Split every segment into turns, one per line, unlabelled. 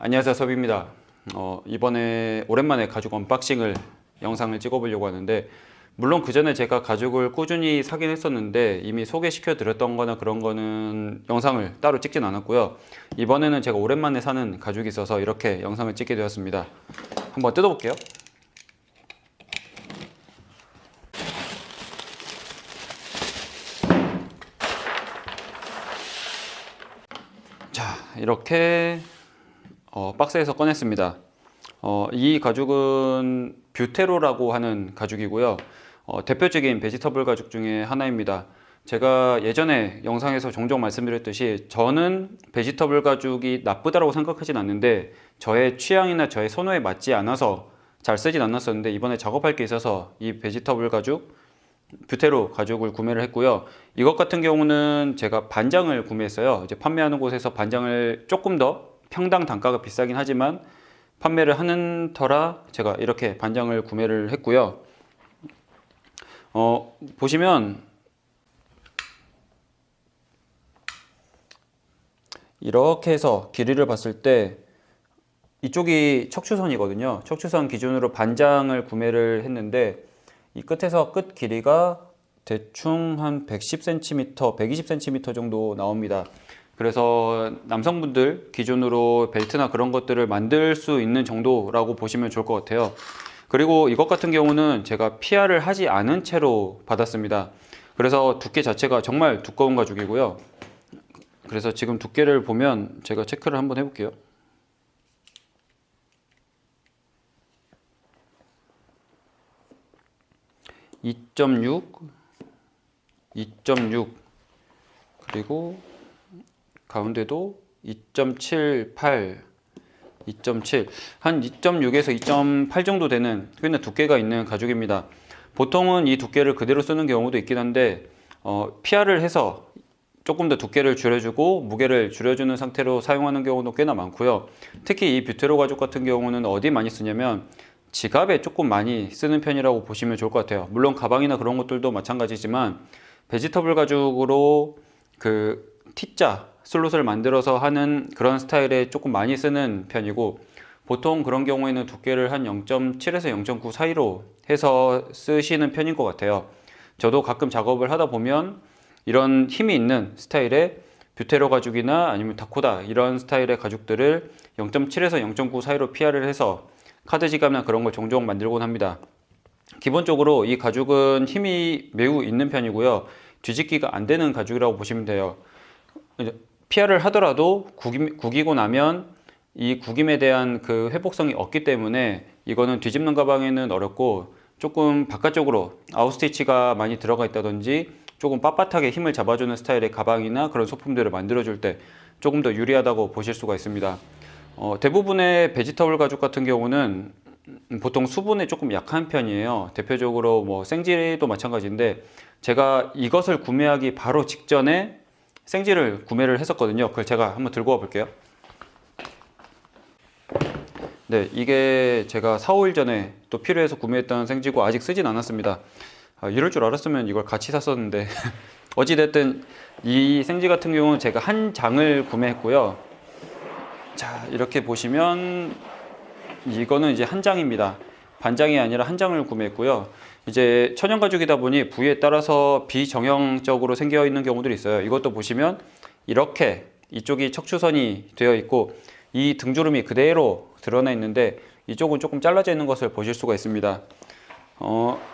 안녕하세요, 섭입니다. 이번에 오랜만에 가죽 언박싱을 영상을 찍어보려고 하는데, 물론 그 전에 제가 가죽을 꾸준히 사긴 했었는데 이미 소개시켜 드렸던 거나 그런 거는 영상을 따로 찍진 않았고요. 이번에는 제가 오랜만에 사는 가죽이 있어서 이렇게 영상을 찍게 되었습니다. 한번 뜯어볼게요. 자, 이렇게 박스에서 꺼냈습니다. 이 가죽은 뷰테로라고 하는 가죽이고요. 대표적인 베지터블 가죽 중에 하나입니다. 제가 예전에 영상에서 종종 말씀드렸듯이 저는 베지터블 가죽이 나쁘다고 생각하진 않는데 저의 취향이나 저의 선호에 맞지 않아서 잘 쓰진 않았었는데, 이번에 작업할 게 있어서 이 베지터블 가죽 뷰테로 가죽을 구매를 했고요. 이것 같은 경우는 제가 반장을 구매했어요. 이제 판매하는 곳에서 반장을 조금 더 평당 단가가 비싸긴 하지만 판매를 하는 터라 제가 이렇게 반장을 구매를 했고요. 보시면 이렇게 해서 길이를 봤을 때 이쪽이 척추선이거든요. 척추선 기준으로 반장을 구매를 했는데 이 끝에서 끝 길이가 대충 한 110cm, 120cm 정도 나옵니다. 그래서 남성분들 기준으로 벨트나 그런 것들을 만들 수 있는 정도라고 보시면 좋을 것 같아요. 그리고 이것 같은 경우는 제가 PR을 하지 않은 채로 받았습니다. 그래서 두께 자체가 정말 두꺼운 가죽이고요. 그래서 지금 두께를 보면 제가 체크를 한번 해볼게요. (2.6) 그리고 가운데도 2.78, 2.7, 한 2.6에서 2.8 정도 되는 꽤나 두께가 있는 가죽입니다. 보통은 이 두께를 그대로 쓰는 경우도 있긴 한데 PR을 해서 조금 더 두께를 줄여주고 무게를 줄여주는 상태로 사용하는 경우도 꽤나 많고요. 특히 이 뷰테로 가죽 같은 경우는 어디 많이 쓰냐면 지갑에 조금 많이 쓰는 편이라고 보시면 좋을 것 같아요. 물론 가방이나 그런 것들도 마찬가지지만 베지터블 가죽으로 그 T자 슬롯을 만들어서 하는 그런 스타일에 조금 많이 쓰는 편이고, 보통 그런 경우에는 두께를 한 0.7에서 0.9 사이로 해서 쓰시는 편인 것 같아요. 저도 가끔 작업을 하다 보면 이런 힘이 있는 스타일의 뷰테로 가죽이나 아니면 다코다 이런 스타일의 가죽들을 0.7에서 0.9 사이로 PR을 해서 카드 지갑이나 그런 걸 종종 만들곤 합니다. 기본적으로 이 가죽은 힘이 매우 있는 편이고요. 뒤집기가 안 되는 가죽이라고 보시면 돼요. PR을 하더라도 구기고 나면 이 구김에 대한 그 회복성이 없기 때문에 이거는 뒤집는 가방에는 어렵고, 조금 바깥쪽으로 아웃스티치가 많이 들어가 있다든지 조금 빳빳하게 힘을 잡아주는 스타일의 가방이나 그런 소품들을 만들어줄 때 조금 더 유리하다고 보실 수가 있습니다. 대부분의 베지터블 가죽 같은 경우는 보통 수분에 조금 약한 편이에요. 대표적으로 뭐 생지도 마찬가지인데, 제가 이것을 구매하기 바로 직전에 생지를 구매를 했었거든요. 그걸 제가 한번 들고 와 볼게요. 네, 이게 제가 4, 5일 전에 또 필요해서 구매했던 생지고 아직 쓰진 않았습니다. 이럴 줄 알았으면 이걸 같이 샀었는데 어찌됐든 이 생지 같은 경우는 제가 한 장을 구매했고요. 자, 이렇게 보시면 이거는 이제 한 장입니다. 반장이 아니라 한 장을 구매했고요. 이제 천연 가죽이다 보니 부위에 따라서 비정형적으로 생겨 있는 경우들이 있어요. 이것도 보시면 이렇게 이쪽이 척추선이 되어 있고 이 등주름이 그대로 드러나 있는데 이쪽은 조금 잘라져 있는 것을 보실 수가 있습니다.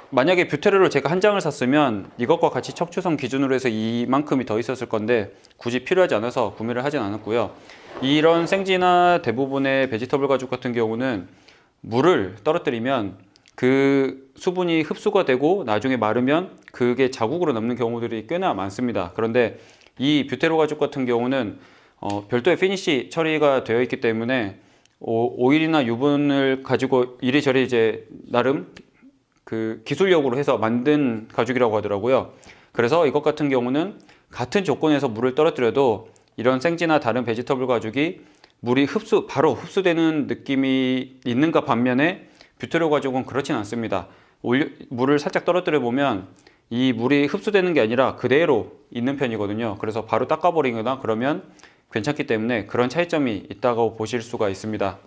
만약에 뷰테로를 제가 한 장을 샀으면 이것과 같이 척추선 기준으로 해서 이만큼이 더 있었을 건데 굳이 필요하지 않아서 구매를 하진 않았고요. 이런 생지나 대부분의 베지터블 가죽 같은 경우는 물을 떨어뜨리면 그 수분이 흡수가 되고 나중에 마르면 그게 자국으로 남는 경우들이 꽤나 많습니다. 그런데 이 뷰테로 가죽 같은 경우는 별도의 피니시 처리가 되어 있기 때문에 오일이나 유분을 가지고 이리저리 이제 나름 그 기술력으로 해서 만든 가죽이라고 하더라고요. 그래서 이것 같은 경우는 같은 조건에서 물을 떨어뜨려도 이런 생지나 다른 베지터블 가죽이 물이 바로 흡수되는 느낌이 있는가 반면에 뷰테로 가죽은 그렇진 않습니다. 물을 살짝 떨어뜨려 보면 이 물이 흡수되는 게 아니라 그대로 있는 편이거든요. 그래서 바로 닦아버리거나 그러면 괜찮기 때문에 그런 차이점이 있다고 보실 수가 있습니다.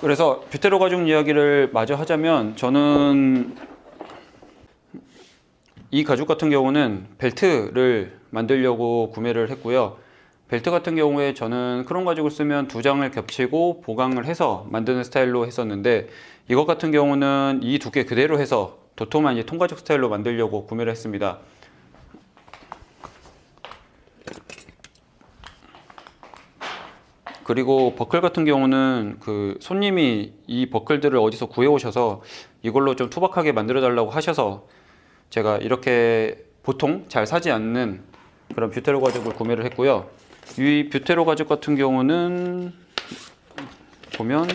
그래서 뷰테로 가죽 이야기를 마저 하자면, 저는 이 가죽 같은 경우는 벨트를 만들려고 구매를 했고요. 벨트 같은 경우에 저는 크롬 가죽을 쓰면 2장을 겹치고 보강을 해서 만드는 스타일로 했었는데, 이것 같은 경우는 이 두께 그대로 해서 도톰한 이제 통가죽 스타일로 만들려고 구매를 했습니다. 그리고 버클 같은 경우는 그 손님이 이 버클들을 어디서 구해 오셔서 이걸로 좀 투박하게 만들어 달라고 하셔서 제가 이렇게 보통 잘 사지 않는 그런 뷰테로 가죽을 구매를 했고요. 이 뷰테로 가죽 같은 경우는 보면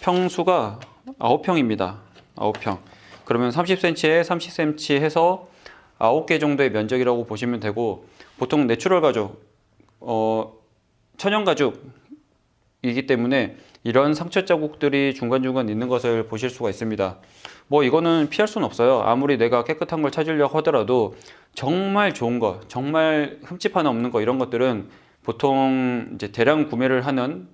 평수가 9평입니다. 9평. 그러면 30cm에 30cm 해서 9개 정도의 면적이라고 보시면 되고, 보통 내추럴 가죽, 천연 가죽이기 때문에 이런 상처 자국들이 중간중간 있는 것을 보실 수가 있습니다. 뭐 이거는 피할 수는 없어요. 아무리 내가 깨끗한 걸 찾으려고 하더라도 정말 좋은 거, 정말 흠집 하나 없는 거, 이런 것들은 보통 이제 대량 구매를 하는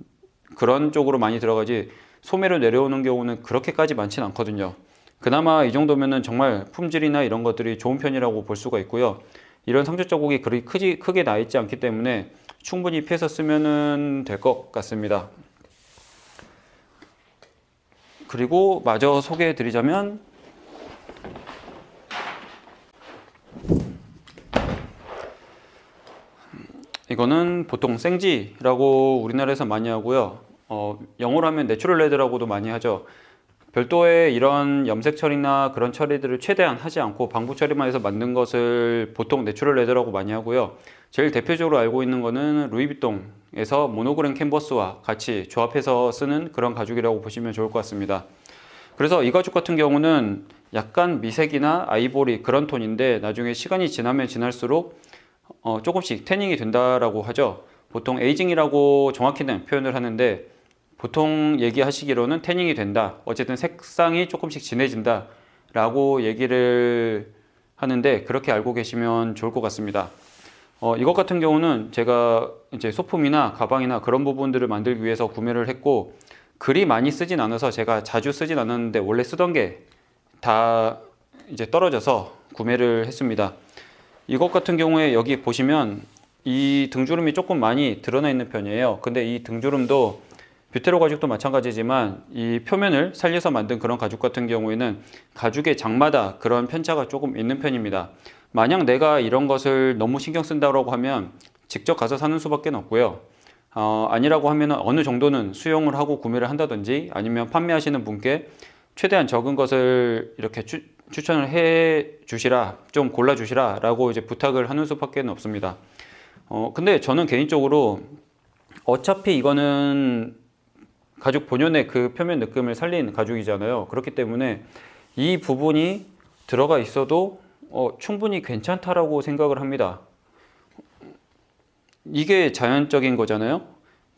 그런 쪽으로 많이 들어가지, 소매로 내려오는 경우는 그렇게까지 많지는 않거든요. 그나마 이 정도면은 정말 품질이나 이런 것들이 좋은 편이라고 볼 수가 있고요. 이런 상처 자국이 그리 크게 나 있지 않기 때문에 충분히 피해서 쓰면 될 것 같습니다. 그리고 마저 소개해 드리자면, 이거는 보통 생지라고 우리나라에서 많이 하고요. 영어로 하면 내추럴 레드라고도 많이 하죠. 별도의 이런 염색 처리나 그런 처리들을 최대한 하지 않고 방부 처리만 해서 만든 것을 보통 내추럴 레더라고 많이 하고요. 제일 대표적으로 알고 있는 거는 루이비통에서 모노그램 캔버스와 같이 조합해서 쓰는 그런 가죽이라고 보시면 좋을 것 같습니다. 그래서 이 가죽 같은 경우는 약간 미색이나 아이보리 그런 톤인데, 나중에 시간이 지나면 지날수록 조금씩 태닝이 된다라고 하죠. 보통 에이징이라고 정확히는 표현을 하는데, 보통 얘기하시기로는 태닝이 된다, 어쨌든 색상이 조금씩 진해진다 라고 얘기를 하는데, 그렇게 알고 계시면 좋을 것 같습니다. 이것 같은 경우는 제가 이제 소품이나 가방이나 그런 부분들을 만들기 위해서 구매를 했고, 그리 많이 쓰진 않아서 제가 자주 쓰진 않았는데 원래 쓰던 게 다 이제 떨어져서 구매를 했습니다. 이것 같은 경우에 여기 보시면 이 등주름이 조금 많이 드러나 있는 편이에요. 근데 이 등주름도 뷰테로 가죽도 마찬가지지만 이 표면을 살려서 만든 그런 가죽 같은 경우에는 가죽의 장마다 그런 편차가 조금 있는 편입니다. 만약 내가 이런 것을 너무 신경 쓴다고 하면 직접 가서 사는 수밖에 없고요. 아니라고 하면 어느 정도는 수용을 하고 구매를 한다든지, 아니면 판매하시는 분께 최대한 적은 것을 이렇게 추천을 해 주시라, 좀 골라 주시라 라고 이제 부탁을 하는 수밖에 없습니다. 근데 저는 개인적으로 어차피 이거는 가죽 본연의 그 표면 느낌을 살린 가죽이잖아요. 그렇기 때문에 이 부분이 들어가 있어도 충분히 괜찮다라고 생각을 합니다. 이게 자연적인 거잖아요.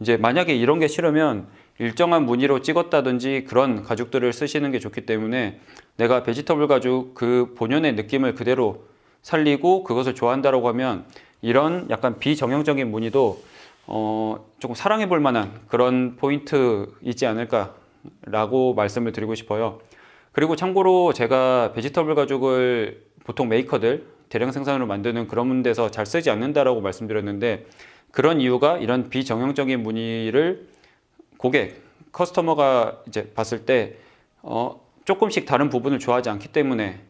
이제 만약에 이런 게 싫으면 일정한 무늬로 찍었다든지 그런 가죽들을 쓰시는 게 좋기 때문에, 내가 베지터블 가죽 그 본연의 느낌을 그대로 살리고 그것을 좋아한다라고 하면 이런 약간 비정형적인 무늬도 조금 사랑해 볼 만한 그런 포인트이지 않을까 라고 말씀을 드리고 싶어요. 그리고 참고로 제가 베지터블 가죽을 보통 메이커들 대량 생산으로 만드는 그런 데서 잘 쓰지 않는다라고 말씀드렸는데, 그런 이유가 이런 비정형적인 무늬를 고객, 커스터머가 이제 봤을 때 조금씩 다른 부분을 좋아하지 않기 때문에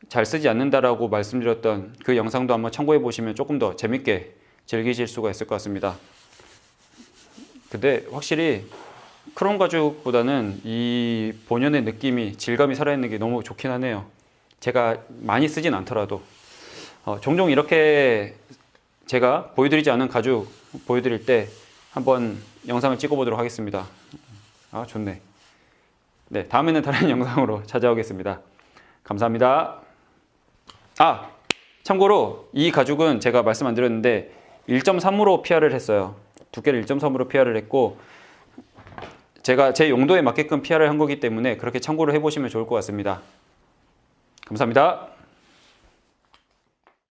잘 쓰지 않는다라고 말씀드렸던 그 영상도 한번 참고해 보시면 조금 더 재밌게 즐기실 수가 있을 것 같습니다. 근데 확실히 크롬 가죽보다는 이 본연의 느낌이, 질감이 살아있는 게 너무 좋긴 하네요. 제가 많이 쓰진 않더라도 종종 이렇게 제가 보여드리지 않은 가죽 보여드릴 때 한번 영상을 찍어 보도록 하겠습니다. 좋네. 네, 다음에는 다른 영상으로 찾아오겠습니다. 감사합니다. 참고로 이 가죽은 제가 말씀 안 드렸는데 1.3으로 PR을 했어요. 두께를 1.3으로 PR을 했고, 제가 제 용도에 맞게끔 PR을 한 거기 때문에 그렇게 참고를 해보시면 좋을 것 같습니다. 감사합니다.